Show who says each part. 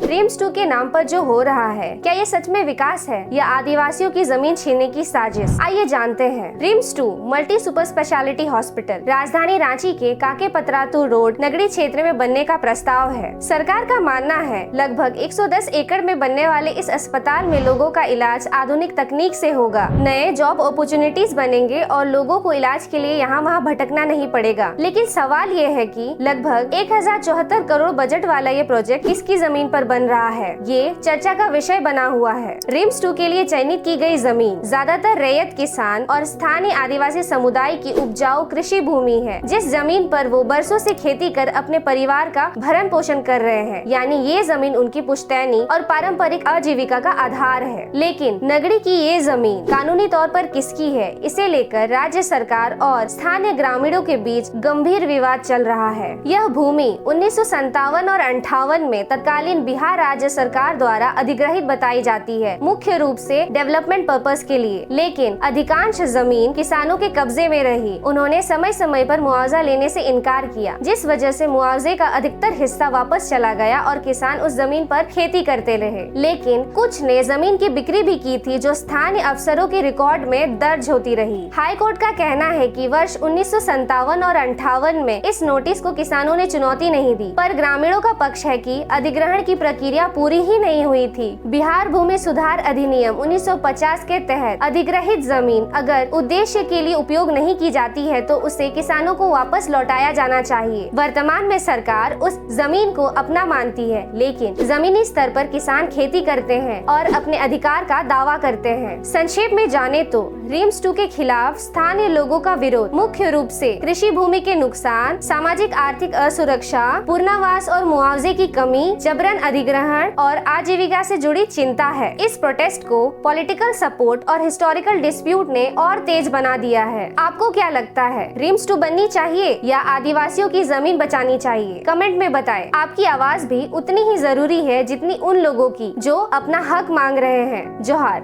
Speaker 1: RIMS 2 के नाम पर जो हो रहा है, क्या ये सच में विकास है या आदिवासियों की जमीन छीनने की साजिश? आइए जानते हैं। RIMS 2 multi super speciality hospital राजधानी रांची के काके पतरातू रोड नगरी क्षेत्र में बनने का प्रस्ताव है। सरकार का मानना है लगभग 110 एकड़ में बनने वाले इस अस्पताल में लोगों का इलाज आधुनिक तकनीक से होगा। नए जॉब अपॉर्चुनिटीज बनेंगे और लोगों को इलाज के लिए यहाँ वहाँ भटकना नहीं पड़ेगा। लेकिन सवाल ये है कि लगभग 1074 करोड़ बजट वाला ये प्रोजेक्ट किसकी जमीन पर बन रहा है, ये चर्चा का विषय बना हुआ है। रिम्स 2 के लिए चयनित की गई जमीन ज्यादातर रैयत किसान और स्थानीय आदिवासी समुदाय की उपजाऊ कृषि भूमि है, जिस जमीन पर वो बरसों से खेती कर अपने परिवार का भरण पोषण कर रहे हैं। यानी ये जमीन उनकी पुश्तैनी और पारंपरिक आजीविका का आधार है। लेकिन नगरी की ये जमीन कानूनी तौर पर किसकी है, इसे लेकर राज्य सरकार और स्थानीय ग्रामीणों के बीच गंभीर विवाद चल रहा है। यह भूमि 1957 और 58 में तत्कालीन बिहार राज्य सरकार द्वारा अधिग्रहित बताई जाती है, मुख्य रूप से डेवलपमेंट पर्पस के लिए। लेकिन अधिकांश जमीन किसानों के कब्जे में रही। उन्होंने समय समय पर मुआवजा लेने से इनकार किया, जिस वजह से मुआवजे का अधिकतर हिस्सा वापस चला गया और किसान उस जमीन पर खेती करते रहे। लेकिन कुछ ने जमीन की बिक्री भी की थी, जो स्थानीय अफसरों के रिकॉर्ड में दर्ज होती रही। हाई कोर्ट का कहना है कि वर्ष 1957 और 58 में इस नोटिस को किसानों ने चुनौती नहीं दी, पर ग्रामीणों का पक्ष है कि अधिग्रहण की प्रक्रिया पूरी ही नहीं हुई थी। बिहार भूमि सुधार अधिनियम 1950 के तहत अधिग्रहित जमीन अगर उद्देश्य के लिए उपयोग नहीं की जाती है तो उसे किसानों को वापस लौटाया जाना चाहिए। वर्तमान में सरकार उस जमीन को अपना मानती है, लेकिन जमीनी स्तर पर किसान खेती करते हैं और अपने अधिकार का दावा करते हैं। संक्षेप में जाने तो रिम्स 2 के खिलाफ स्थानीय लोगों का विरोध मुख्य रूप से कृषि भूमि के नुकसान, सामाजिक आर्थिक असुरक्षा, पुनर्वास और मुआवजे की कमी, जबरन अधिग्रहण और आजीविका से जुड़ी चिंता है। इस प्रोटेस्ट को पॉलिटिकल सपोर्ट और हिस्टोरिकल डिस्प्यूट ने और तेज बना दिया है। आपको क्या लगता है, रिम्स 2 बननी चाहिए या आदिवासियों की जमीन बचानी चाहिए? कमेंट में बताएं। आपकी आवाज भी उतनी ही जरूरी है जितनी उन लोगों की जो अपना हक मांग रहे हैं। जोहार।